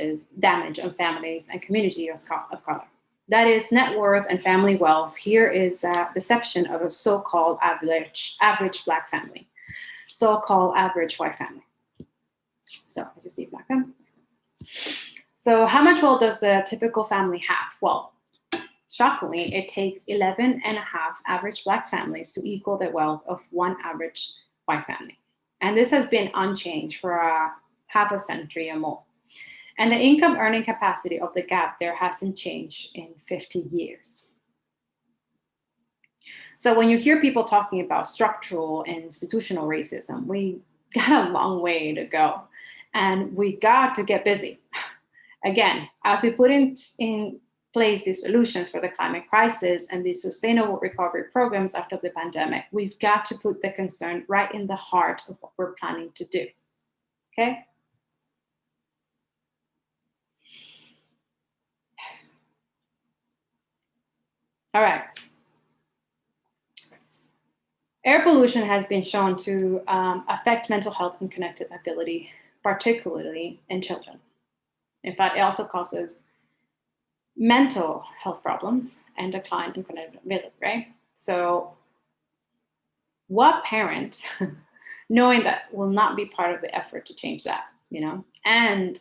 on families and communities of color. That is net worth and family wealth. Here is a deception of a so-called average Black family, so-called average white family. So I just see Black family. So how much wealth does the typical family have? Well, shockingly, it takes 11 and a half average Black families to equal the wealth of one average white family. And this has been unchanged for half a century or more. And the income earning capacity of the gap there hasn't changed in 50 years. So when you hear people talking about structural and institutional racism, we got a long way to go. And we got to get busy. Again, as we put in place these solutions for the climate crisis and these sustainable recovery programs after the pandemic, we've got to put the concern right in the heart of what we're planning to do, okay? All right. Air pollution has been shown to affect mental health and connected ability, particularly in children. In fact, it also causes mental health problems and decline in connected ability, right? So what parent, knowing that, will not be part of the effort to change that, And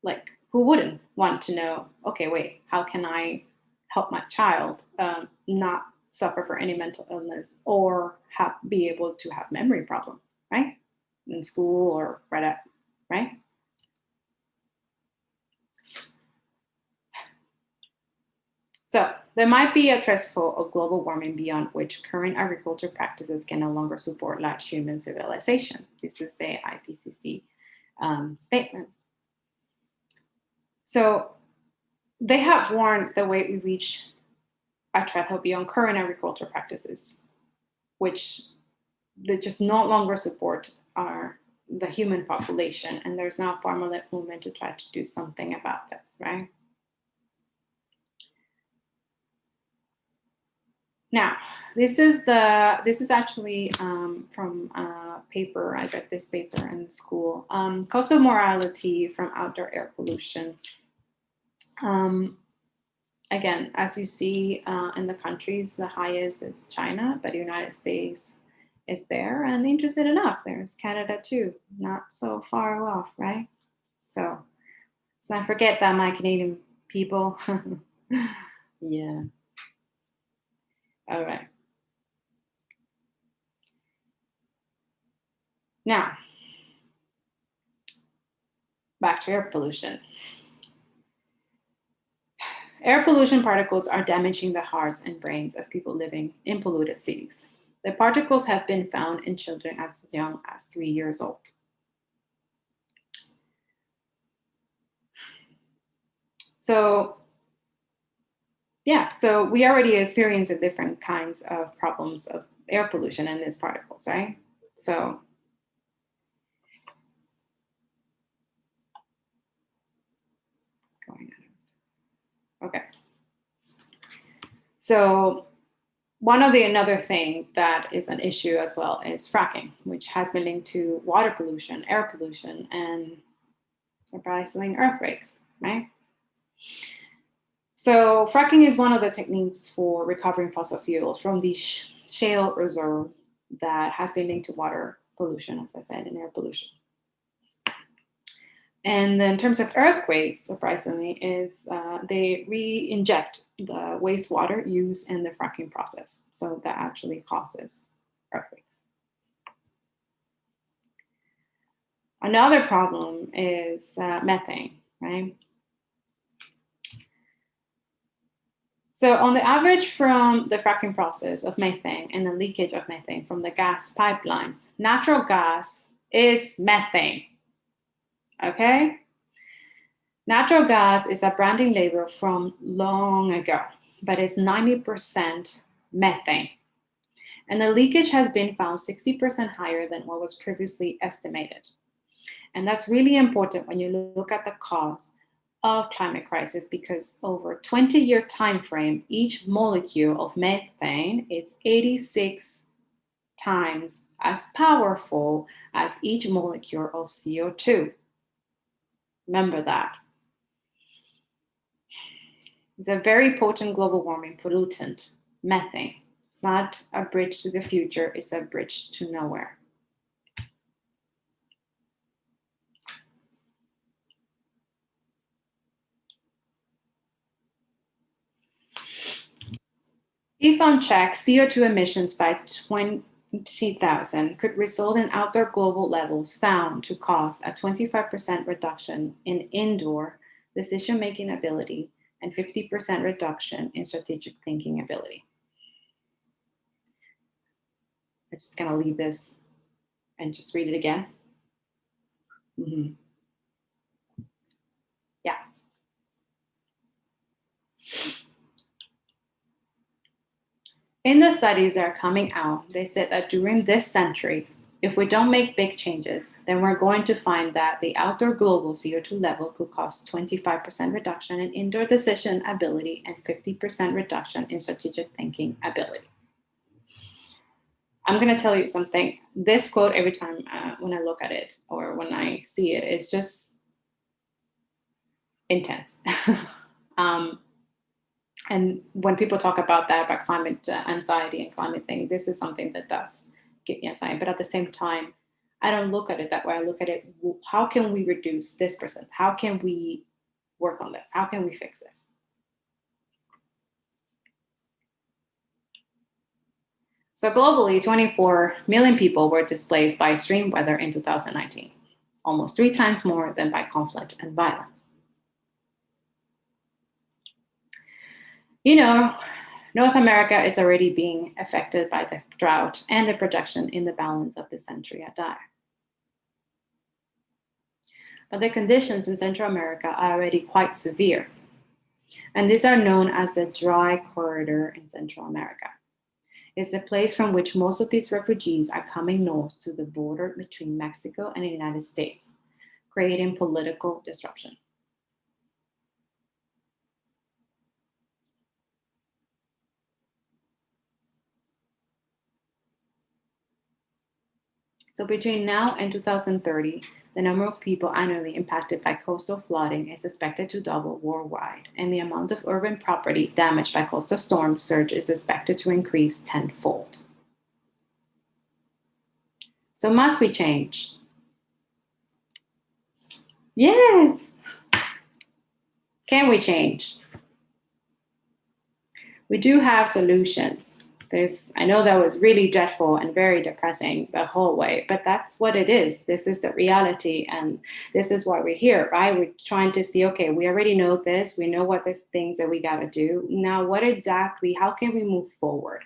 like, who wouldn't want to know, okay, wait, how can I help my child not suffer for any mental illness or be able to have memory problems, right? In school or right? So there might be a threshold of global warming beyond which current agriculture practices can no longer support large human civilization. This is the IPCC statement. So they have warned the way we reach a threshold beyond current agriculture practices, which they just no longer support the human population, and there's now farmer-led movement to try to do something about this, right? Now, this is actually from a paper. I got this paper in school. Cost of mortality from outdoor air pollution. Again, as you see in the countries, the highest is China, but the United States is there, and interesting enough, there's Canada too, not so far off, right? So let's not forget that, my Canadian people. Yeah. All right. Now, back to air pollution. Air pollution particles are damaging the hearts and brains of people living in polluted cities. The particles have been found in children as young as 3 years old. So, yeah, so we already experienced the different kinds of problems of air pollution and its particles, right? So, okay. So, another thing that is an issue as well is fracking, which has been linked to water pollution, air pollution, and surprisingly, earthquakes, right? So fracking is one of the techniques for recovering fossil fuels from these shale reserves that has been linked to water pollution, as I said, and air pollution. And in terms of earthquakes, surprisingly, is they re-inject the wastewater used in the fracking process. So that actually causes earthquakes. Another problem is methane, right? So on the average from the fracking process of methane and the leakage of methane from the gas pipelines, natural gas is methane, okay? Natural gas is a branding label from long ago, but it's 90% methane, And the leakage has been found 60% higher than what was previously estimated. And that's really important when you look at the cause of climate crisis, because over a 20-year time frame, each molecule of methane is 86 times as powerful as each molecule of CO2. Remember that. It's a very potent global warming pollutant, methane. It's not a bridge to the future, it's a bridge to nowhere. If unchecked, CO2 emissions by 20,000 could result in outdoor global levels found to cause a 25% reduction in indoor decision-making ability and 50% reduction in strategic thinking ability. I'm just going to leave this and just read it again. Yeah. In the studies that are coming out, they said that during this century, if we don't make big changes, then we're going to find that the outdoor global CO2 level could cause 25% reduction in indoor decision ability and 50% reduction in strategic thinking ability. I'm going to tell you something. This quote, every time when I look at it or when I see it, it's just intense. And when people talk about that, about climate anxiety and climate thing, this is something that does get me anxiety. But at the same time, I don't look at it that way. I look at it, how can we reduce this percent? How can we work on this? How can we fix this? So globally, 24 million people were displaced by extreme weather in 2019, almost 3 times more than by conflict and violence. You know, North America is already being affected by the drought and the projection in the balance of the century are dire. But the conditions in Central America are already quite severe. And these are known as the dry corridor in Central America. It's the place from which most of these refugees are coming north to the border between Mexico and the United States, creating political disruption. So between now and 2030, the number of people annually impacted by coastal flooding is expected to double worldwide, and the amount of urban property damaged by coastal storm surge is expected to increase tenfold. So must we change? Yes. Can we change? We do have solutions. I know that was really dreadful and very depressing the whole way, but that's what it is. This is the reality, and this is why we're here, right? We're trying to see, okay, we already know this. We know what the things that we got to do. Now, what exactly, how can we move forward,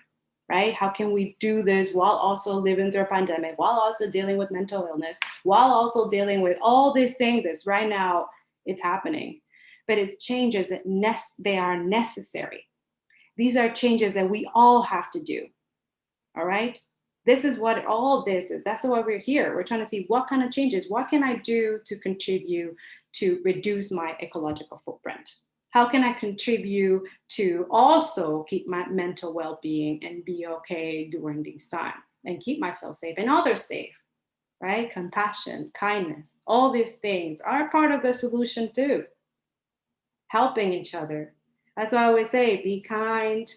right? How can we do this while also living through a pandemic, while also dealing with mental illness, while also dealing with all these things that's right now it's happening. But it's changes that they are necessary. These are changes that we all have to do, all right? This is what all this is. That's why we're here. We're trying to see what kind of changes, what can I do to contribute to reduce my ecological footprint? How can I contribute to also keep my mental well-being and be okay during these times and keep myself safe and others safe, right? Compassion, kindness, all these things are part of the solution too. Helping each other. That's why I always say, be kind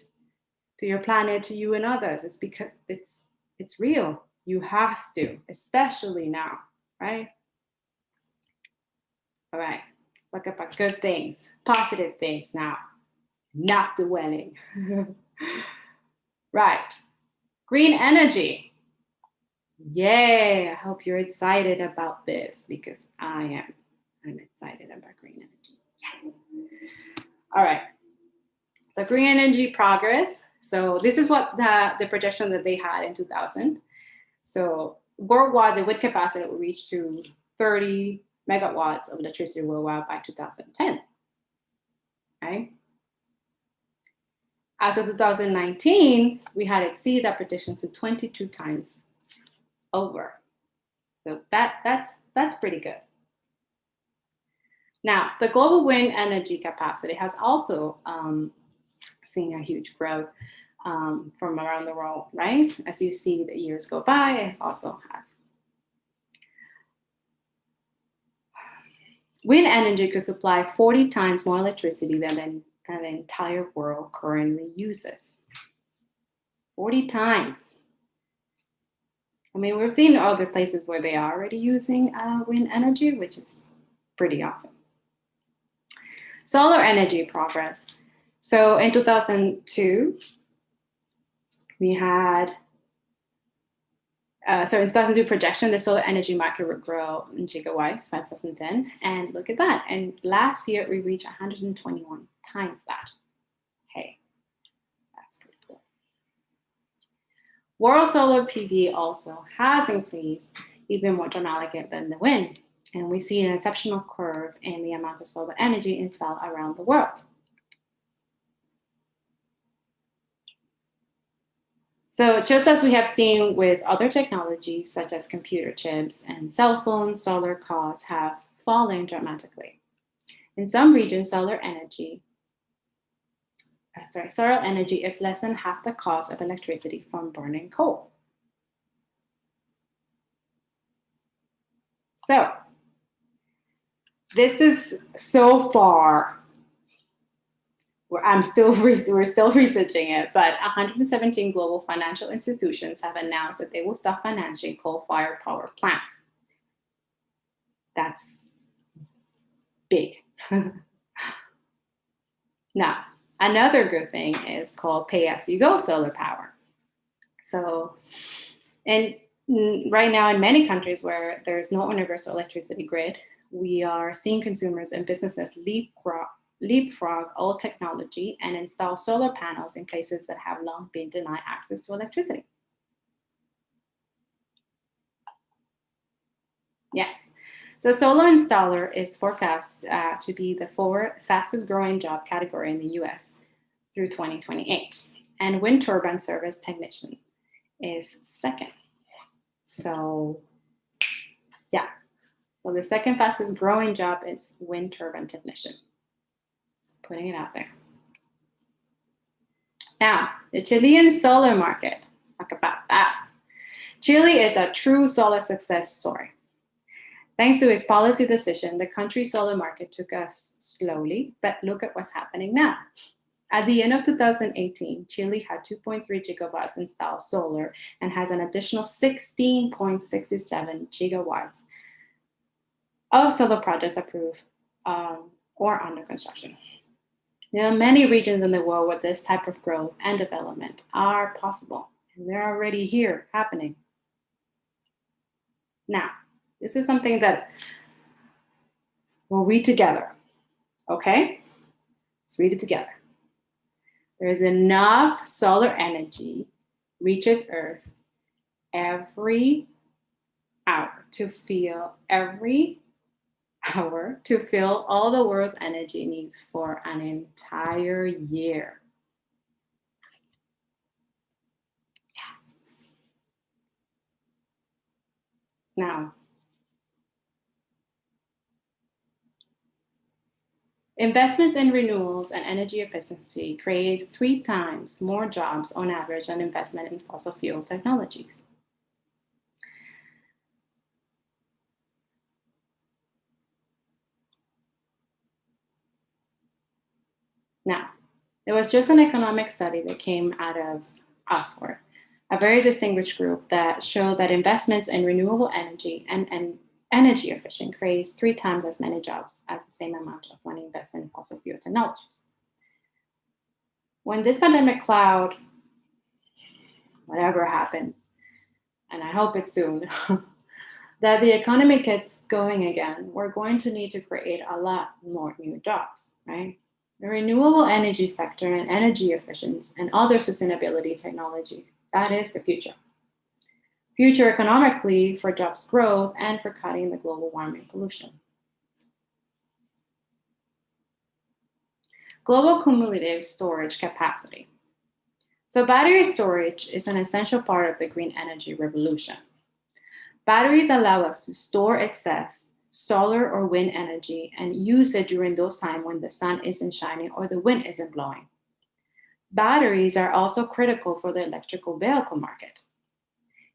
to your planet, to you and others. It's because it's real. You have to, especially now, right? All right, let's look about good things, positive things now, not dwelling. Right, green energy. Yay, I hope you're excited about this because I am. I'm excited about green energy. Yes. All right. So green energy progress. So this is what the projection that they had in 2000. So worldwide, the wind capacity will reach to 30 megawatts of electricity worldwide by 2010. Okay. As of 2019, we had exceeded that prediction to 22 times over. So that's pretty good. Now, the global wind energy capacity has also seen a huge growth from around the world, right? As you see the years go by, it also has. Wind energy could supply 40 times more electricity than the entire world currently uses. 40 times. I mean, we've seen other places where they are already using wind energy, which is pretty awesome. Solar energy progress. So in 2002, we had, in 2002 projection, the solar energy market would grow in gigawatts by 2010. And look at that. And last year, we reached 121 times that. Hey, that's pretty cool. World solar PV also has increased even more dramatically than the wind. And we see an exceptional curve in the amount of solar energy installed around the world. So just as we have seen with other technologies, such as computer chips and cell phones, solar costs have fallen dramatically. In some regions, solar energy is less than half the cost of electricity from burning coal. So this is so far, we're still researching it, but 117 global financial institutions have announced that they will stop financing coal-fired power plants. That's big. Now, another good thing is called pay-as-you-go solar power. So, and right now in many countries where there's no universal electricity grid, we are seeing consumers and businesses leapfrog old technology and install solar panels in places that have long been denied access to electricity. Yes, so solar installer is forecast to be the fourth fastest growing job category in the US through 2028. And wind turbine service technician is second. So yeah, so the second fastest growing job is wind turbine technician. Just putting it out there. Now, the Chilean solar market, let's talk about that. Chile is a true solar success story. Thanks to its policy decision, the country's solar market took us slowly, but look at what's happening now. At the end of 2018, Chile had 2.3 gigawatts installed solar and has an additional 16.67 gigawatts of solar projects approved or under construction. There are many regions in the world where this type of growth and development are possible, and they're already here happening. Now, this is something that we'll read together, okay? Let's read it together. There is enough solar energy reaches Earth every hour to fill all the world's energy needs for an entire year. Now, investments in renewables and energy efficiency creates 3 times more jobs on average than investment in fossil fuel technologies. Now, there was just an economic study that came out of Oxford, a very distinguished group that showed that investments in renewable energy and energy efficient creates 3 times as many jobs as the same amount of money invested in fossil fuel technologies. When this pandemic cloud, whatever happens, and I hope it's soon, that the economy gets going again, we're going to need to create a lot more new jobs, right? The renewable energy sector and energy efficiency and other sustainability technologies, that is the future. Future economically for jobs growth and for cutting the global warming pollution. Global cumulative storage capacity. So battery storage is an essential part of the green energy revolution. Batteries allow us to store excess solar or wind energy and use it during those times when the sun isn't shining or the wind isn't blowing. Batteries are also critical for the electrical vehicle market.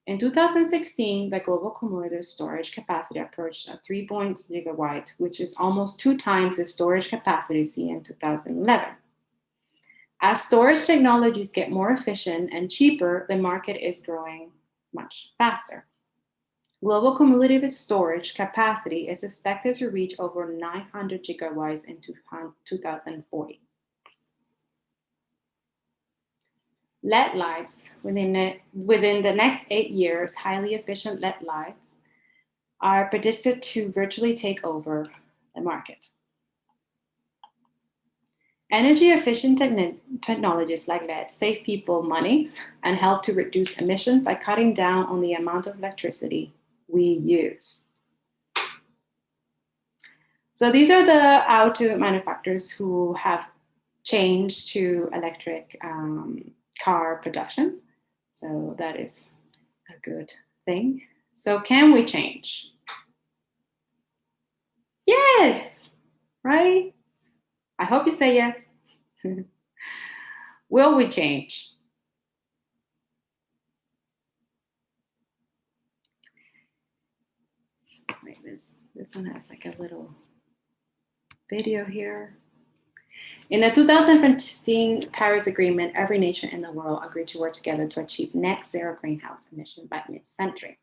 In 2016, the global cumulative storage capacity approached a 3 gigawatt, which is almost 2 times the storage capacity seen in 2011. As storage technologies get more efficient and cheaper, the market is growing much faster. Global cumulative storage capacity is expected to reach over 900 gigawatts in 2040. LED lights, within the next 8 years, highly efficient LED lights are predicted to virtually take over the market. Energy efficient technologies like LED save people money and help to reduce emissions by cutting down on the amount of electricity we use. So these are the auto manufacturers who have changed to electric car production. So that is a good thing. So can we change? Yes, right? I hope you say yes. Will we change? Wait, this one has like a little video here. In the 2015 Paris Agreement, every nation in the world agreed to work together to achieve net zero greenhouse emissions by mid-century.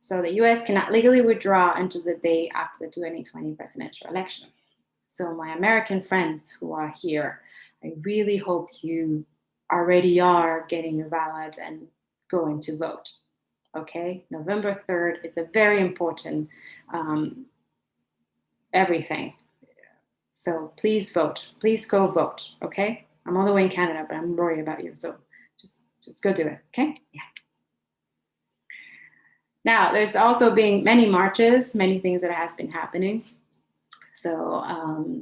So the US cannot legally withdraw until the day after the 2020 presidential election. So my American friends who are here, I really hope you already are getting your ballot and going to vote. Okay, November 3rd is a very important everything. So please vote. Please go vote. Okay, I'm all the way in Canada, but I'm worried about you. So just go do it. Okay, yeah. Now there's also been many marches, many things that has been happening. So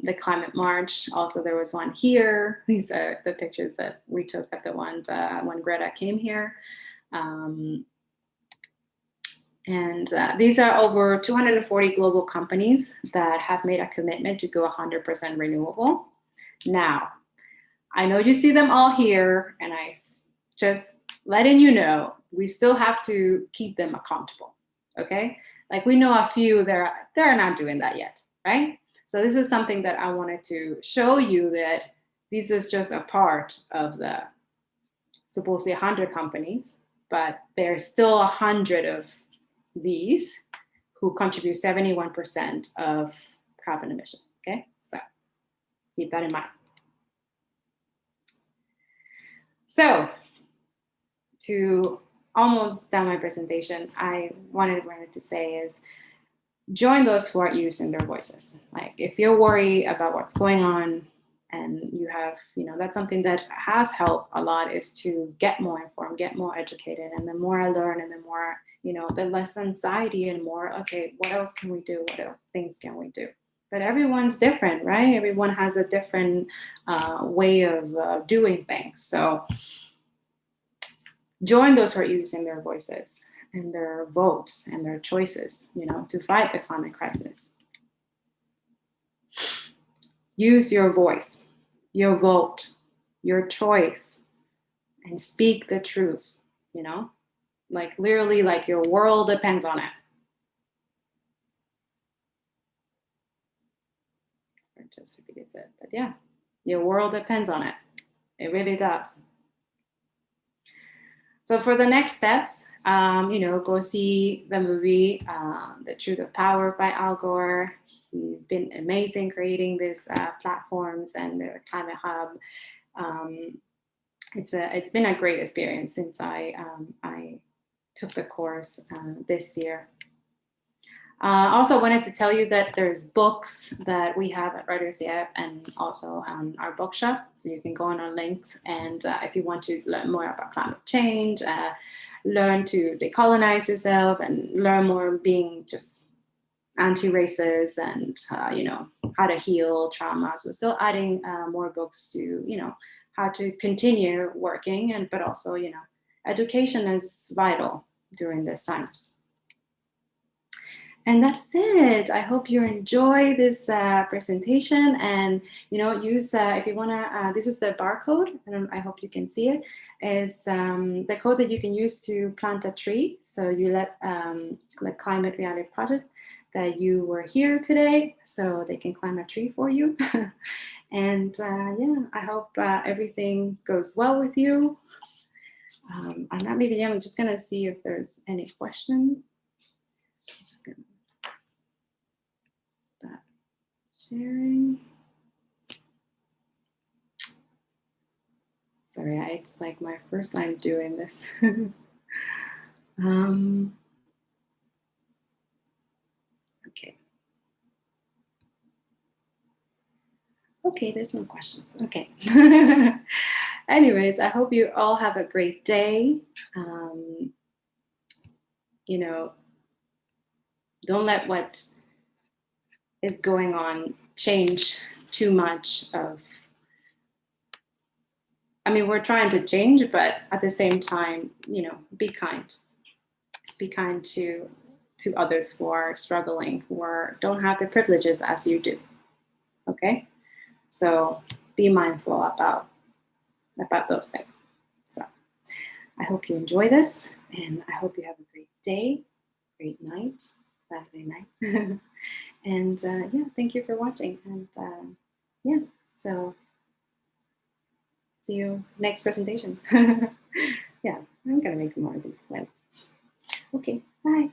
the climate march. Also, there was one here. These are the pictures that we took at the one when Greta came here. These are over 240 global companies that have made a commitment to go 100% renewable. Now, I know you see them all here, and I just letting you know, we still have to keep them accountable, okay? Like we know a few, they're not doing that yet, right? So this is something that I wanted to show you that this is just a part of the supposedly 100 companies, but there's still 100 of these who contribute 71% of carbon emission, okay? So keep that in mind. So to almost done my presentation, I wanted to say is join those who are using their voices. Like if you're worried about what's going on and you have, that's something that has helped a lot is to get more informed, get more educated. And the more I learn and the more, the less anxiety and more, okay, what else can we do? What else things can we do? But everyone's different, right? Everyone has a different way of doing things. So join those who are using their voices and their votes and their choices, to fight the climate crisis. Use your voice, your vote, your choice, and speak the truth, like literally like your world depends on it. I just repeated that, but yeah, your world depends on it. It really does. So for the next steps, go see the movie, The Truth of Power by Al Gore. He's been amazing creating these platforms and the Climate Hub. It's been a great experience since I took the course this year. Also wanted to tell you that there's books that we have at Writers EF and also our bookshop. So you can go on our links, and if you want to learn more about climate change, learn to decolonize yourself and learn more being just anti-racist and how to heal traumas. We're still adding more books to how to continue working, and but also, you know, education is vital during these times. And that's it. I hope you enjoy this presentation, and you know, use if you wanna. This is the barcode, and I hope you can see it. Is the code that you can use to plant a tree. So you let like Climate Reality Project that you were here today, so they can climb a tree for you. And yeah, I hope everything goes well with you. I'm not leaving yet. I'm just gonna see if there's any questions. I'm just gonna stop sharing. Sorry, it's like my first time doing this. Okay. Okay, there's no questions. Okay. Anyways, I hope you all have a great day. You know, don't let what is going on change too much of, I mean, we're trying to change, but at the same time, you know, be kind. Be kind to others who are struggling, who don't have the privileges as you do. Okay? So be mindful about those things. So I hope you enjoy this, and I hope you have a great day, great night, Saturday night. And yeah, thank you for watching. And yeah, so see you next presentation. Yeah, I'm gonna make more of these. Well, okay, bye.